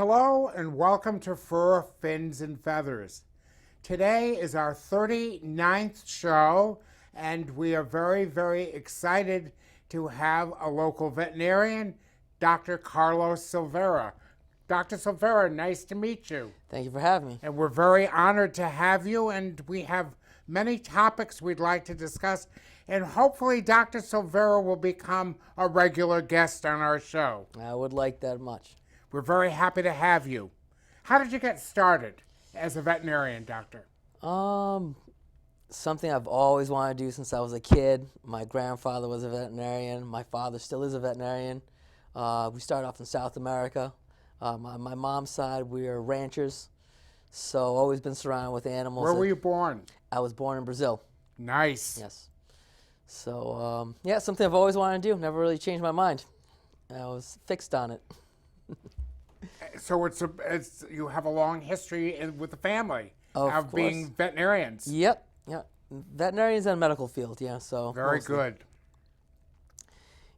Hello and welcome to Fur, Fins, and Feathers. Today is our 39th show, and we are very, very excited to have a local veterinarian, Dr. Carlos Silveira. Dr. Silveira, nice to meet you. Thank you for having me. And we're very honored to have you, and we have many topics we'd like to discuss, and hopefully Dr. Silveira will become a regular guest on our show. I would like that much. We're very happy to have you. How did you get started as a veterinarian, doctor? Something I've always wanted to do since I was a kid. My grandfather was a veterinarian. My father still is a veterinarian. We started off in South America. On my mom's side, we were ranchers, so always been surrounded with animals. Where were you born? I was born in Brazil. Nice. Yes. So, yeah, something I've always wanted to do. Never really changed my mind. I was fixed on it. So it's you have a long history with the family Of being course. veterinarians. Yep. Yeah. Veterinarians in the medical field. Yeah. So Very mostly. good.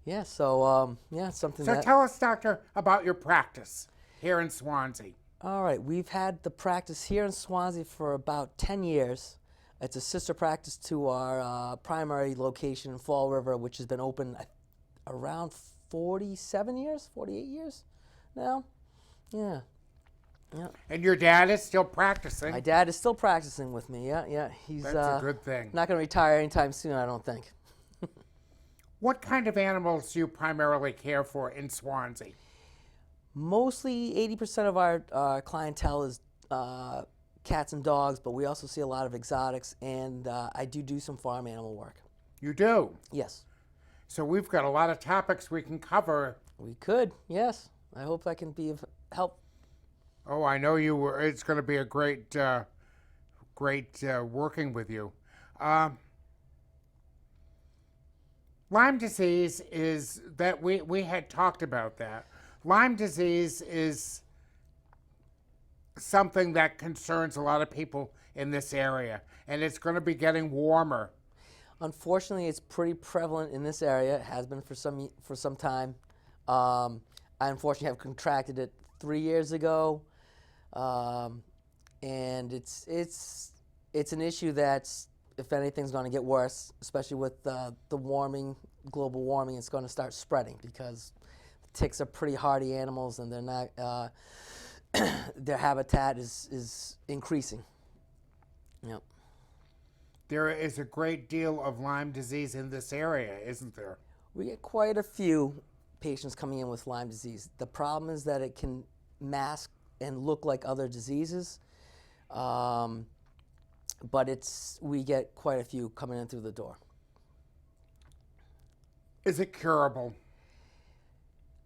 Yeah. So yeah, something. So that. tell us, doctor, about your practice here in Swansea. All right, we've had the practice here in Swansea for about 10 years. It's a sister practice to our primary location in Fall River, which has been open around 47 years, 48 years now. Yeah. Yeah. And your dad is still practicing. My dad is still practicing with me. Yeah, yeah. He's That's a good thing. not going to retire anytime soon, I don't think. What kind of animals do you primarily care for in Swansea? Mostly 80% of our clientele is cats and dogs, but we also see a lot of exotics, and I do some farm animal work. You do? Yes. So we've got a lot of topics we can cover. We could, yes. I hope I can be of help. Oh, I know you were. It's going to be a great working with you. Lyme disease is that we had talked about that. Lyme disease is something that concerns a lot of people in this area, and it's going to be getting warmer. Unfortunately, it's pretty prevalent in this area. It has been for some time. I unfortunately have contracted it 3 years ago, and it's an issue that's, if anything's going to get worse, especially with the global warming. It's going to start spreading because ticks are pretty hardy animals, and they're not. Their habitat is increasing. Yep. There is a great deal of Lyme disease in this area, isn't there? We get quite a few patients coming in with Lyme disease. The problem is that it can mask and look like other diseases, but we get quite a few coming in through the door. Is it curable?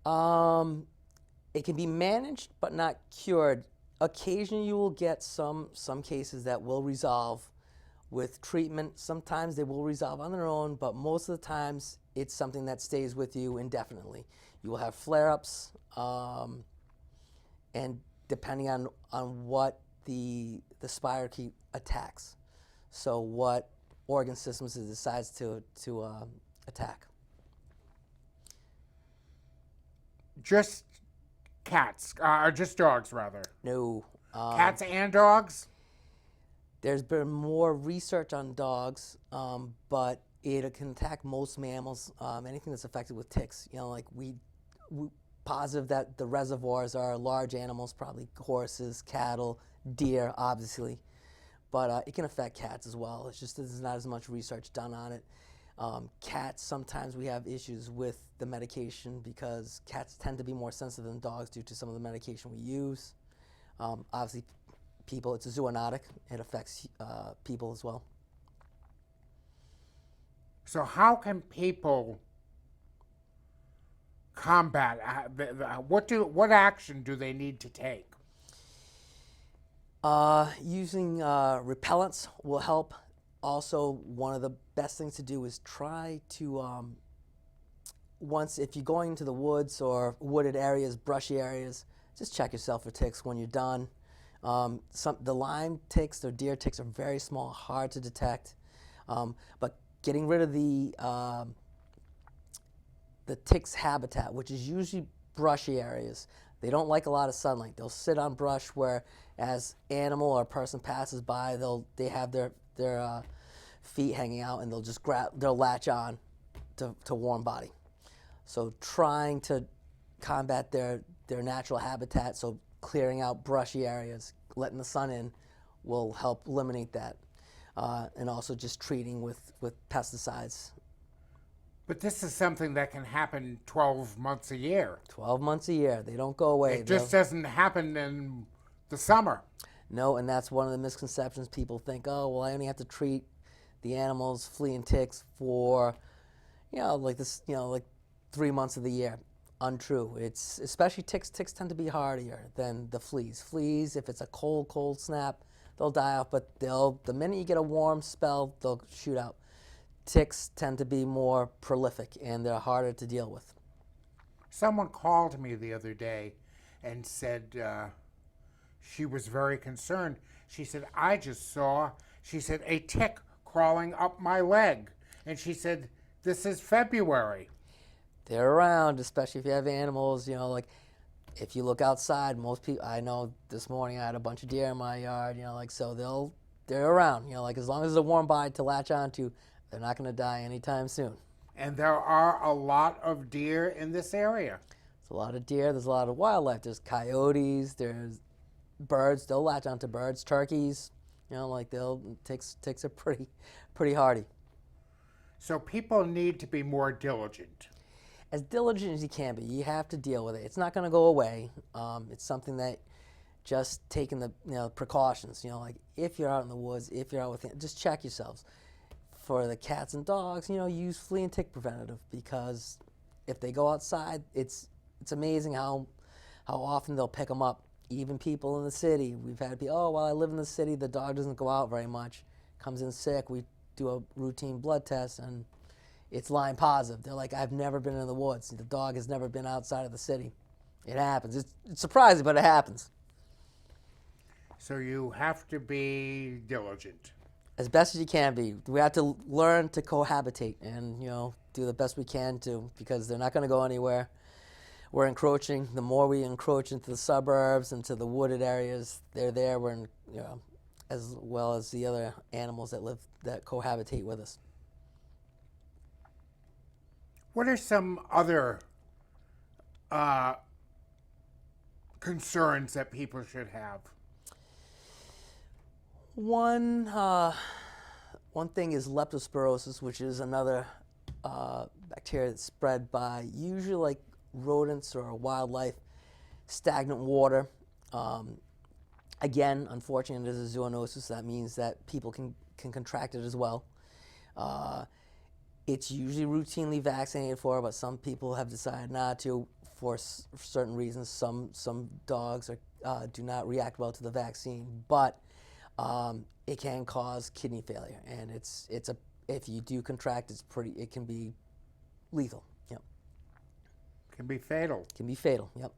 It can be managed but not cured. Occasionally you will get some cases that will resolve with treatment. Sometimes they will resolve on their own, but most of the times it's something that stays with you indefinitely. You will have flare-ups, and depending on what the spirochete attacks, so what organ systems it decides to attack. Just cats, or just dogs, rather? No. Cats and dogs? There's been more research on dogs, but it can attack most mammals. Anything that's affected with ticks. You know, like we positive that the reservoirs are large animals, probably horses, cattle, deer, obviously. But it can affect cats as well. It's just there's not as much research done on it. Cats, sometimes we have issues with the medication because cats tend to be more sensitive than dogs due to some of the medication we use. Obviously, people, it's a zoonotic. It affects people as well. So how can people combat? What action do they need to take? Using repellents will help. Also, one of the best things to do is try to, if you're going into the woods or wooded areas, brushy areas, just check yourself for ticks when you're done. The Lyme ticks, or deer ticks, are very small, hard to detect. But getting rid of the tick's habitat, which is usually brushy areas, They don't like a lot of sunlight. They'll sit on brush where, as animal or person passes by, they have their feet hanging out, and they'll latch on to warm body. So trying to combat their natural habitat, so clearing out brushy areas, letting the sun in, will help eliminate that. And also just treating with pesticides. But this is something that can happen 12 months a year. 12 months a year. They don't go away. It just doesn't happen in the summer. No, and that's one of the misconceptions. People think, oh, well, I only have to treat the animals, flea and ticks, for, like 3 months of the year. Untrue. It's especially ticks. Ticks tend to be hardier than the fleas. Fleas, if it's a cold snap, they'll die off, but the minute you get a warm spell, they'll shoot out. Ticks tend to be more prolific, and they're harder to deal with. Someone called me the other day and said she was very concerned. She said, I just saw, a tick crawling up my leg. And she said, this is February. They're around, especially if you have animals, like if you look outside, most people, I know this morning I had a bunch of deer in my yard, so they're around, as long as there's a warm body to latch onto, they're not going to die anytime soon. And there are a lot of deer in this area. There's a lot of deer, there's a lot of wildlife. There's coyotes, there's birds, they'll latch onto birds, turkeys, ticks are pretty hardy. So people need to be more diligent. As diligent as you can be. You have to deal with it. It's not going to go away. It's something that just taking the precautions. Like if you're out in the woods, if you're out with, just check yourselves. For the cats and dogs, use flea and tick preventative, because if they go outside, it's amazing how often they'll pick them up. Even people in the city, we've had people, oh, well, I live in the city, the dog doesn't go out very much, comes in sick, we do a routine blood test, and it's Lyme positive. They're like, I've never been in the woods. The dog has never been outside of the city. It happens. It's surprising, but it happens. So you have to be diligent. As best as you can be. We have to learn to cohabitate and, do the best we can to, because they're not going to go anywhere. We're encroaching. The more we encroach into the suburbs, into the wooded areas, they're there. We're in, as well as the other animals that cohabitate with us. What are some other concerns that people should have? One thing is leptospirosis, which is another bacteria that's spread by usually like rodents or wildlife, stagnant water. Again, unfortunately, there's a zoonosis. That means that people can contract it as well. It's usually routinely vaccinated for, but some people have decided not to for certain reasons. Some dogs do not react well to the vaccine, but it can cause kidney failure, and if you do contract, it can be lethal. Yep. Can be fatal. Can be fatal. Yep.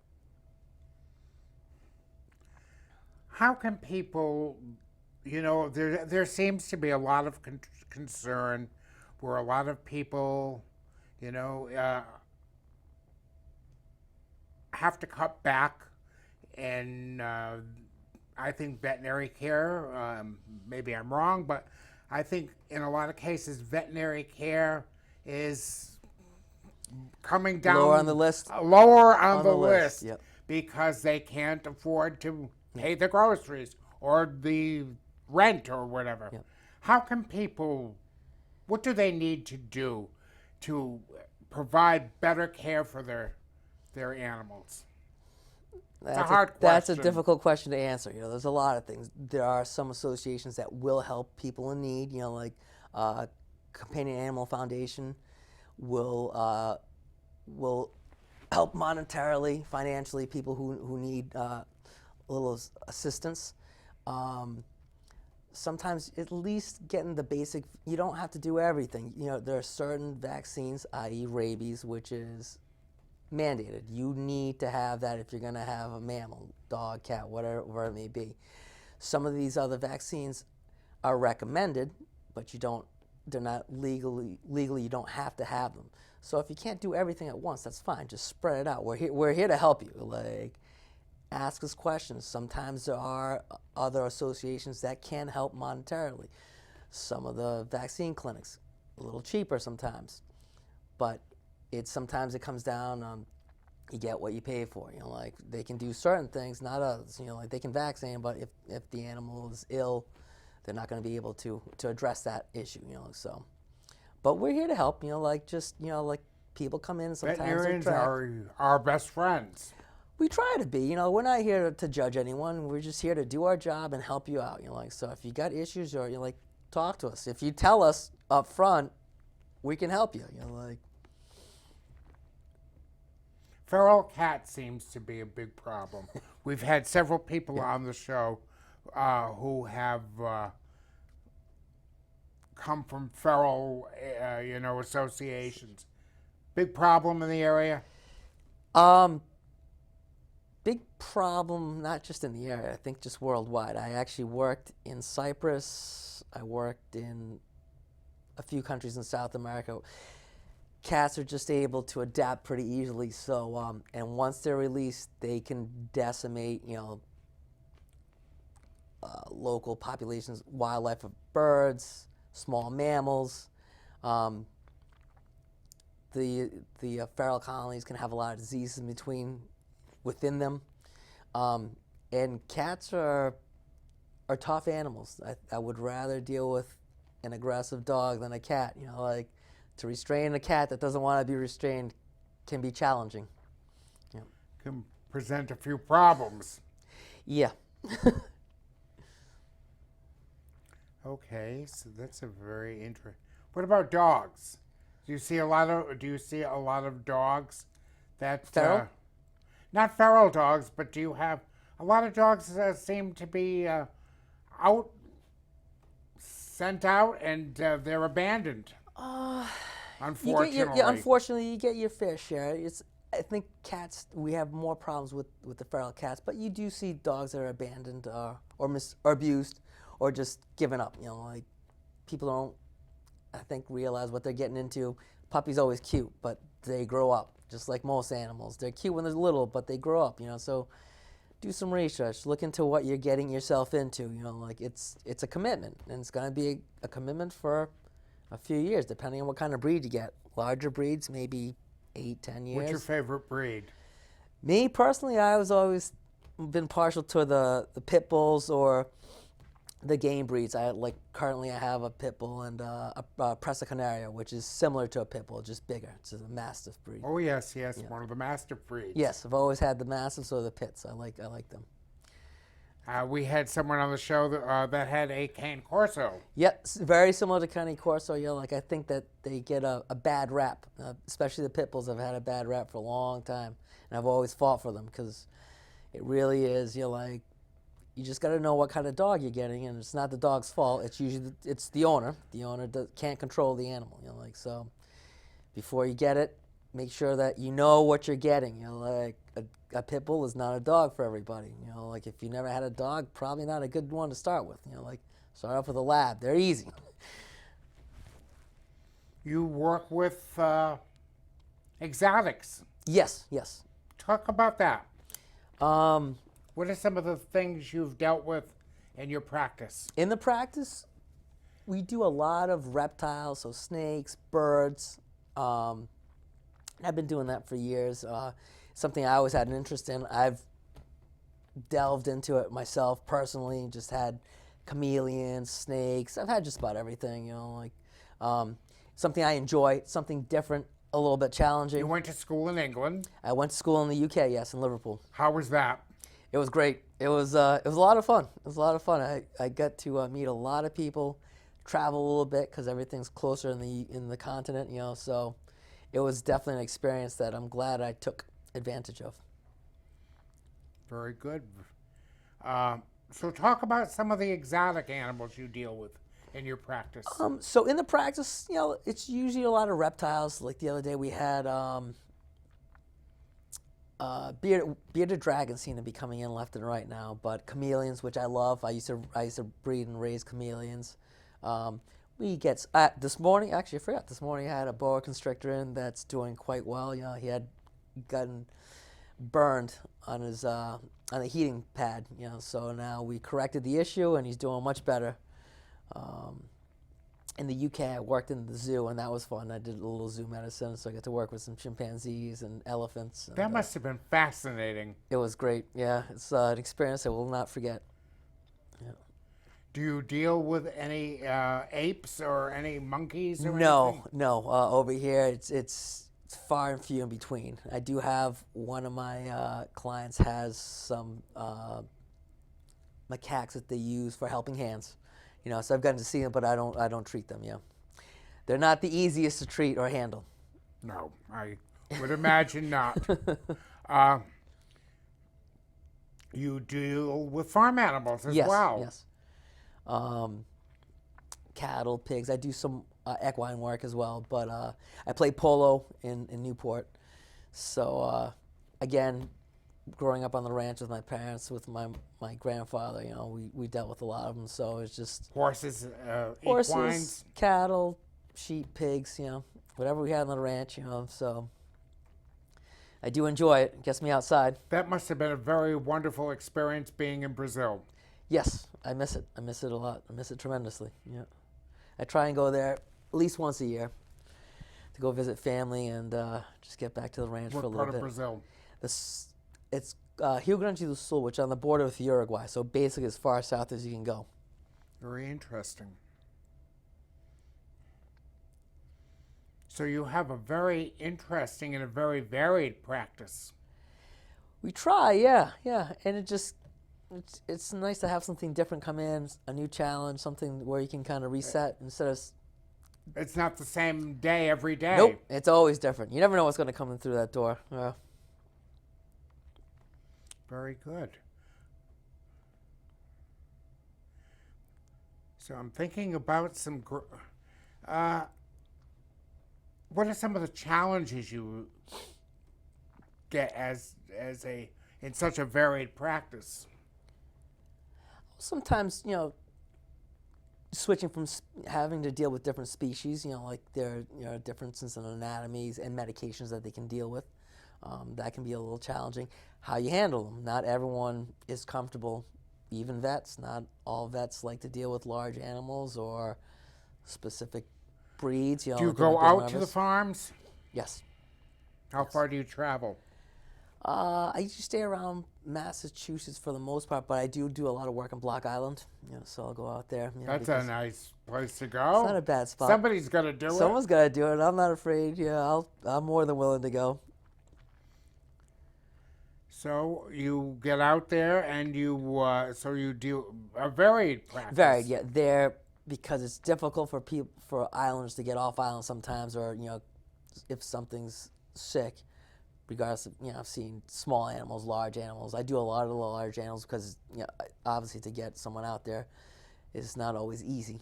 How can people, there seems to be a lot of concern where a lot of people, have to cut back, and I think veterinary care, maybe I'm wrong, but I think in a lot of cases veterinary care is coming down Lower on the list. Lower on the list. Yep. Because they can't afford to pay the groceries or the rent or whatever. Yep. How can people, what do they need to do to provide better care for their animals? It's a hard question. That's a difficult question to answer. There's a lot of things. There are some associations that will help people in need. Like Companion Animal Foundation will help monetarily, financially, people who need a little assistance. Sometimes at least getting the basic. You don't have to do everything. There are certain vaccines, i.e. rabies, which is mandated. You need to have that if you're going to have a mammal, dog, cat, whatever it may be. Some of these other vaccines are recommended, but they're not legally you don't have to have them. So if you can't do everything at once, that's fine. Just spread it out. We're here to help you. Like ask us questions. Sometimes there are other associations that can help monetarily. Some of the vaccine clinics, a little cheaper sometimes, but sometimes it comes down, you get what you pay for. You know, like they can do certain things, not others. You know, like they can vaccinate, but if the animal is ill, they're not going to be able to address that issue. You know, so. But we're here to help. You know, like just like people come in sometimes. Veterinarians are our best friends. We try to be. You know, we're not here to judge anyone. We're just here to do our job and help you out. You know, like so if you got issues or you like, talk to us. If you tell us up front, we can help you. You know, like. Feral cat seems to be a big problem. We've had several people on the show who have come from feral, associations. Big problem in the area? Big problem, not just in the area, I think just worldwide. I actually worked in Cyprus. I worked in a few countries in South America. Cats are just able to adapt pretty easily. So, and once they're released, they can decimate, local populations, wildlife of birds, small mammals. The feral colonies can have a lot of diseases within them. And cats are tough animals. I would rather deal with an aggressive dog than a cat. To restrain a cat that doesn't want to be restrained can be challenging. Yeah. Can present a few problems. Yeah. Okay, so that's a very interesting. What about dogs? Do you see a lot of dogs that feral? Not feral dogs, but do you have a lot of dogs that seem to be sent out and they're abandoned? Unfortunately. Unfortunately, you get your fair share. I think cats, we have more problems with the feral cats, but you do see dogs that are abandoned or abused or just given up. Like people don't, I think, realize what they're getting into. Puppy's always cute, but they grow up, just like most animals. They're cute when they're little, but they grow up, so do some research. Look into what you're getting yourself into. Like it's a commitment, and it's going to be a commitment for a few years, depending on what kind of breed you get. Larger breeds, maybe 8-10 years. What's your favorite breed? Me, personally, I was always been partial to the Pitbulls or the game breeds. Currently I have a Pitbull and a Presa Canaria, which is similar to a Pitbull, just bigger. It's a Mastiff breed. Oh, yes, one of the Mastiff breeds. Yes, I've always had the Mastiffs or the Pits. I like them. We had someone on the show that had a Cane Corso. Yep, very similar to Cane Corso. I think that they get a bad rap, especially the Pitbulls have had a bad rap for a long time. And I've always fought for them because it really is, you just got to know what kind of dog you're getting, and it's not the dog's fault. It's usually it's the owner. The owner can't control the animal. So before you get it, make sure that you know what you're getting. A pit bull is not a dog for everybody. If you never had a dog, probably not a good one to start with. Start off with a lab. They're easy. You work with exotics. Yes. Talk about that. What are some of the things you've dealt with in your practice? In the practice, we do a lot of reptiles, so snakes, birds. I've been doing that for years. Something I always had an interest in. I've delved into it myself personally. Just had chameleons, snakes. I've had just about everything. Something I enjoy, something different, a little bit challenging. You went to school in England. I went to school in the UK, yes, in Liverpool. How was that? It was great. It was a lot of fun. I got to meet a lot of people, travel a little bit because everything's closer in the continent. So it was definitely an experience that I'm glad I took advantage of. Very good. So talk about some of the exotic animals you deal with in your practice. So in the practice, it's usually a lot of reptiles. Like the other day we had bearded dragons seem to be coming in left and right now, but chameleons, which I love. I used to breed and raise chameleons. We get this morning. Actually, I forgot. This morning I had a boa constrictor in that's doing quite well. He had gotten burned on his on the heating pad. So now we corrected the issue, and he's doing much better. In the UK, I worked in the zoo, and that was fun. I did a little zoo medicine, so I got to work with some chimpanzees and elephants. And, That must have been fascinating. it was great. Yeah, it's an experience I will not forget. Yeah. Do you deal with any apes or any monkeys or anything? No. Over here, it's far and few in between. I do have one of my clients has some macaques that they use for helping hands. So I've gotten to see them, but I don't treat them. Yeah, they're not the easiest to treat or handle. No, I would imagine not. You deal with farm animals as well. Yes. Cattle, pigs. I do some equine work as well, but I play polo in Newport. So again, growing up on the ranch with my parents, with my grandfather, we dealt with a lot of them. So it's just Horses, horses, equines. cattle, sheep, pigs, whatever we had on the ranch, So I do enjoy it. It gets me outside. That must have been a very wonderful experience being in Brazil. Yes, I miss it. I miss it a lot. I miss it tremendously. Yeah, I try and go there at least once a year to go visit family and just get back to the ranch for a little bit. What part of Brazil? It's Rio Grande do Sul, which is on the border with Uruguay. So basically, as far south as you can go. Very interesting. So you have a very interesting and a very varied practice. We try, yeah, and it's nice to have something different come in, a new challenge, something where you can kind of reset instead of. It's not the same day every day. Nope, it's always different. You never know what's going to come in through that door. Yeah. Very good. So I'm thinking about some. What are some of the challenges you get in such a varied practice? Sometimes, switching from having to deal with different species, like there are differences in anatomies and medications that they can deal with. That can be a little challenging. How you handle them. Not everyone is comfortable, even vets. Not all vets like to deal with large animals or specific breeds. Do you go out to the farms? Yes. How far do you travel? I usually stay around Massachusetts for the most part, but I do a lot of work on Block Island. So I'll go out there. That's a nice place to go. It's not a bad spot. Somebody's got to do it. Someone's got to do it. I'm not afraid. Yeah, I'm more than willing to go. So you get out there and you do a varied practice. Varied, yeah. There, because it's difficult for islanders to get off island sometimes, or if something's sick. Regardless of, I've seen small animals, large animals. I do a lot of the large animals because, obviously to get someone out there is not always easy.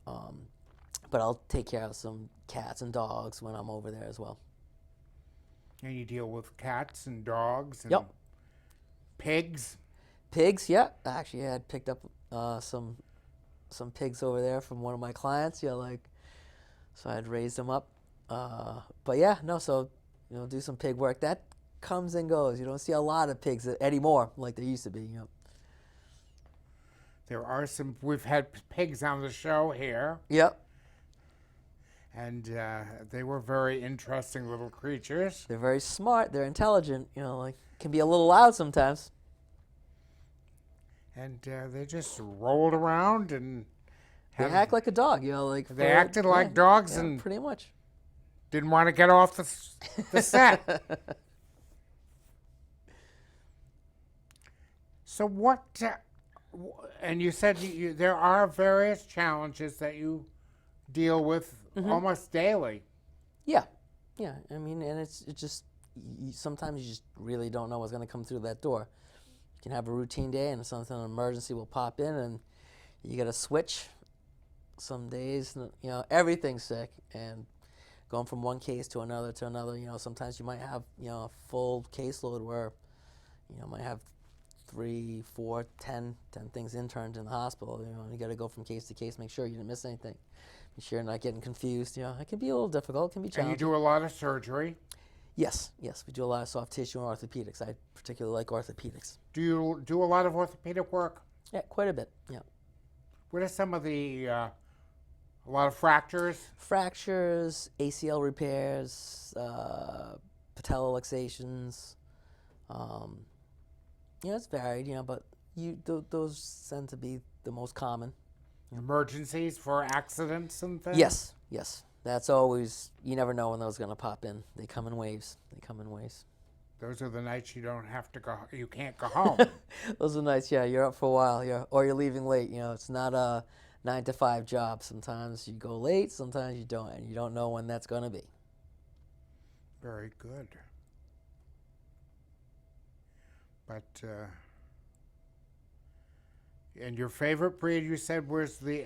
But I'll take care of some cats and dogs when I'm over there as well. And you deal with cats and dogs and Yep. pigs? Pigs, yeah. Actually, I had picked up some pigs over there from one of my clients. So I'd raised them up. But yeah, no, so... do some pig work. That comes and goes. You don't see a lot of pigs anymore like there used to be. There are some. We've had pigs on the show here. Yep. And they were very interesting little creatures. They're very smart. They're intelligent. Can be a little loud sometimes. And they just rolled around and they act like a dog. They acted like dogs and pretty much. Didn't want to get off the set. So what, and you said there are various challenges that you deal with almost daily. Yeah. I mean, and it's just, sometimes you just really don't know what's going to come through that door. You can have a routine day and something, an emergency will pop in and you got to switch. Some days, everything's sick, and going from one case to another, sometimes you might have, a full caseload where, might have 3, 4, 10 things interned in the hospital. You got to go from case to case, make sure you didn't miss anything, make sure you're not getting confused. It can be a little difficult, it can be challenging. And you do a lot of surgery. Yes, yes, we do a lot of soft tissue and orthopedics. I particularly like orthopedics. Do you do a lot of orthopedic work? Yeah, quite a bit. Yeah. What are some of the, a lot of fractures? Fractures, ACL repairs, patella luxations. It's varied, but those tend to be the most common. Emergencies for accidents and things? Yes, yes. That's always, you never know when those are going to pop in. They come in waves. Those are the nights you don't have to go, you can't go home. Those are nights, yeah. You're up for a while, or you're leaving late. It's not a 9 to 5 job. Sometimes you go late, sometimes you don't, and you don't know when that's going to be. Very good. But, and your favorite breed you said was the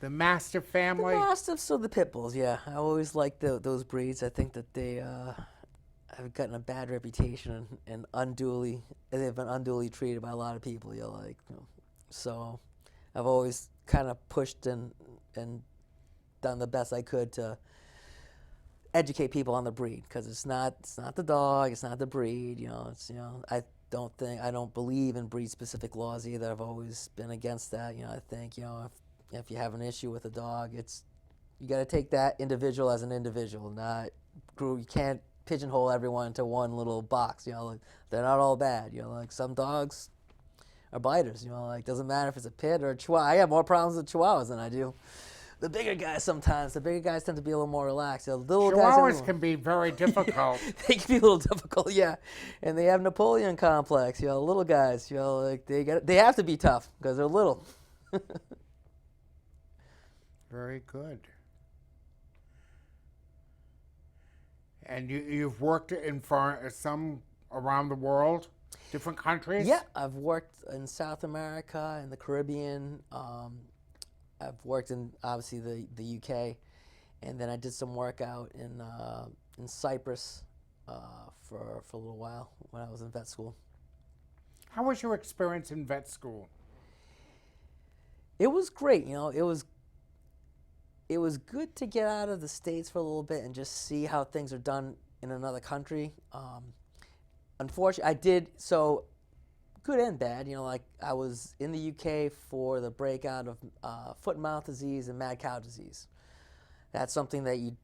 Mastiff family? The Mastiffs or the Pitbulls, yeah. I always liked those breeds. I think that they have gotten a bad reputation and they've been unduly treated by a lot of people. So I've always kind of pushed and done the best I could to educate people on the breed, because it's not the dog, it's not the breed. I don't believe in breed specific laws either. I've always been against that. I think if you have an issue with a dog, you got to take that individual as an individual. You can't pigeonhole everyone into one little box. They're not all bad. Some dogs are biters. Doesn't matter if it's a pit or a chihuahua. I have more problems with chihuahuas than I do the bigger guys sometimes. The bigger guys tend to be a little more relaxed. Little Chihuahuas guys can be very difficult. they can be a little difficult, yeah. And they have Napoleon complex. Little guys. They have to be tough because they're little. Very good. And you've worked in some around the world, different countries? Yeah, I've worked in South America and the Caribbean. I've worked in, obviously, the UK. And then I did some work out in Cyprus for a little while when I was in vet school. How was your experience in vet school? It was great. It was good to get out of the States for a little bit and just see how things are done in another country. Unfortunately, I did, so good and bad. I was in the UK for the breakout of foot and mouth disease and mad cow disease. That's something that you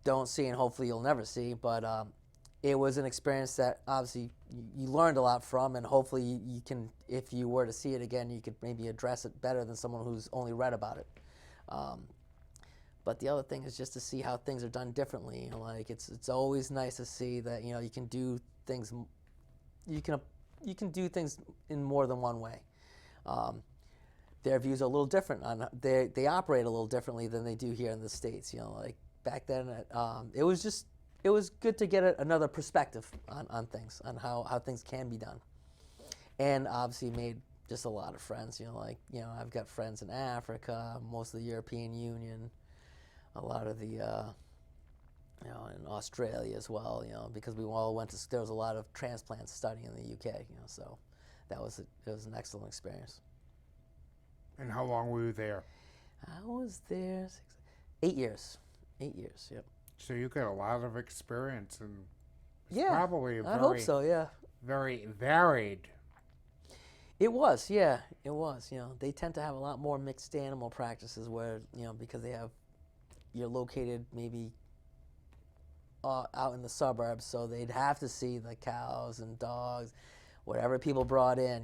don't see and hopefully you'll never see, but it was an experience that obviously you learned a lot from, and hopefully you can, if you were to see it again, you could maybe address it better than someone who's only read about it. But the other thing is just to see how things are done differently. It's always nice to see that you can do things. You can do things in more than one way. Their views are a little different on they operate a little differently than they do here in the States. Back then, it was good to get another perspective on things, on how things can be done, and obviously made just a lot of friends. I've got friends in Africa, most of the European Union. A lot of the, in Australia as well, because we all there was a lot of transplant studying in the UK, so it was an excellent experience. And how long were you there? I was there 8 years. 8 years, yep. So you got a lot of experience, and yeah, probably I hope so, yeah. Very varied. It was, yeah, it was. They tend to have a lot more mixed animal practices where, because you're located maybe out in the suburbs, so they'd have to see the cows and dogs, whatever people brought in.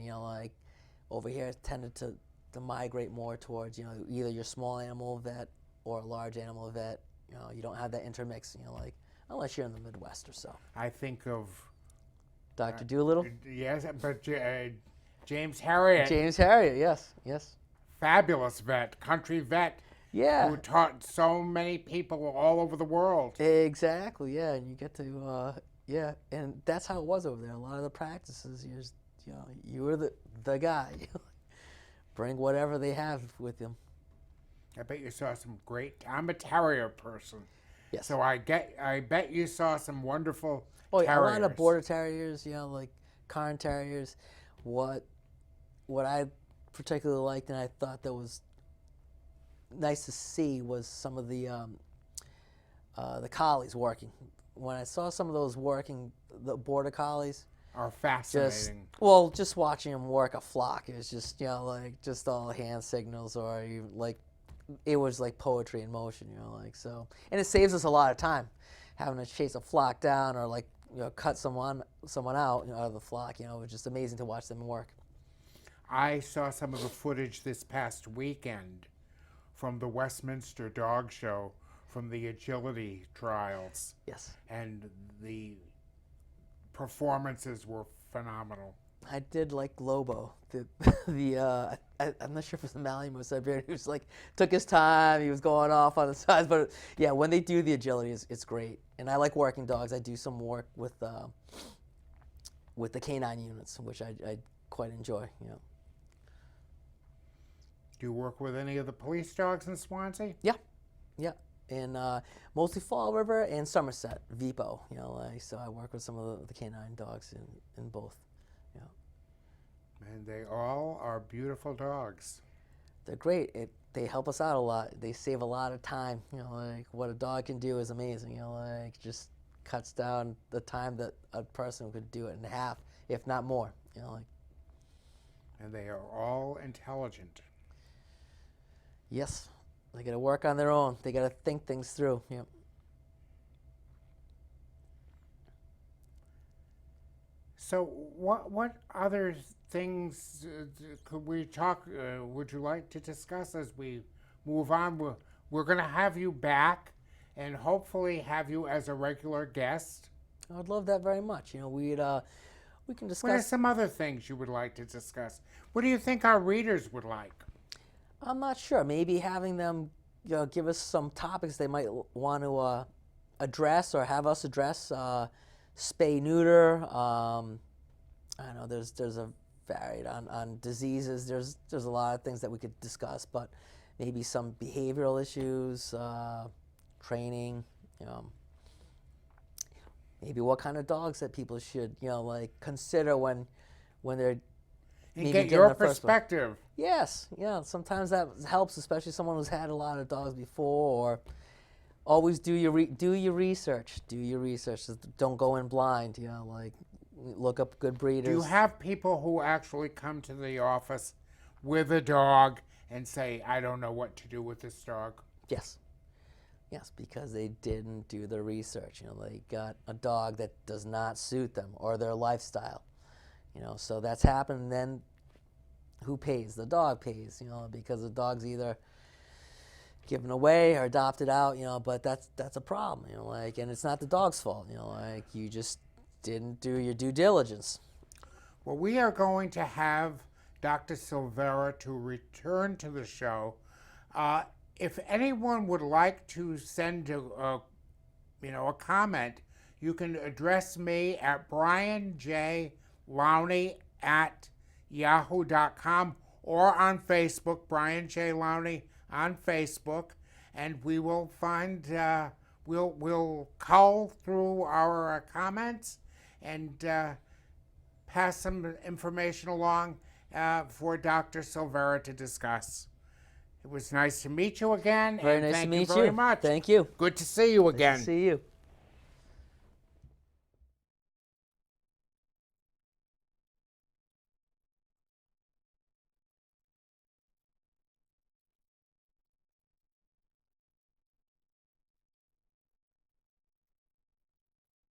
Over here, it tended to migrate more towards either your small animal vet or a large animal vet. You don't have that intermix. Unless you're in the Midwest or so. I think of Dr. Doolittle. Yes, but James Harriet. James Harriet, yes. Fabulous vet, country vet. Yeah. Who taught so many people all over the world. Exactly, yeah, and you get to, and that's how it was over there. A lot of the practices, you were the guy. Bring whatever they have with them. I bet you saw some great. I'm a terrier person. Yes. So I bet you saw some wonderful. Oh yeah, terriers. a lot of border terriers, like Cairn terriers. What I particularly liked, and I thought that was nice to see, was some of the collies working when I saw some of those working, the border collies, Are just fascinating. just watching them work a flock, it was just like just all hand signals, or even like it was like poetry in motion, like so. And it saves us a lot of time, having to chase a flock down or like cut someone out, out of the flock. It was just amazing to watch them work. I saw some of the footage this past weekend from the Westminster Dog Show, from the agility trials, Yes. and the performances were phenomenal. I did like Lobo. I'm not sure if it was the Malamute Siberian. He was like took his time. He was going off on the sides, but yeah, when they do the agility, it's great. And I like working dogs. I do some work with the canine units, which I quite enjoy. Do you work with any of the police dogs in Swansea? Yeah, and mostly Fall River and Somerset, VPO. So I work with some of the canine dogs in both. And they all are beautiful dogs. They're great. They help us out a lot. They save a lot of time. Like what a dog can do is amazing. Like just cuts down the time that a person could do it in half, if not more. And they are all intelligent. Yes, they got to work on their own. They got to think things through. Yeah. So what other things could we talk, would you like to discuss as we move on? We're going to have you back and hopefully have you as a regular guest. I would love that very much. We can discuss. What are some other things you would like to discuss? What do you think our readers would like? I'm not sure. Maybe having them give us some topics they might want to address or have us address. Spay, neuter. I don't know. There's a varied on diseases. There's a lot of things that we could discuss, but maybe some behavioral issues, training. Maybe what kind of dogs that people should like consider when they're And get your perspective. Yes, sometimes that helps, especially someone who's had a lot of dogs before. Or always do your research. Do your research. Don't go in blind. Like look up good breeders. Do you have people who actually come to the office with a dog and say, "I don't know what to do with this dog"? Yes, because they didn't do the research. They got a dog that does not suit them or their lifestyle. So that's happened. And then who pays? The dog pays. Because the dog's either given away or adopted out. But that's a problem. And it's not the dog's fault. Like you just didn't do your due diligence. Well, we are going to have Dr. Silvera to return to the show. If anyone would like to send a comment, you can address me at brianjlowney@yahoo.com or on Facebook, Brian J. Lowney on Facebook, and we will find we'll cull through our comments and pass some information along for Dr. Silvera to discuss. It was nice to meet you again. Very and nice thank to meet you very you. much. Thank you. Good to see you again. Nice to see you.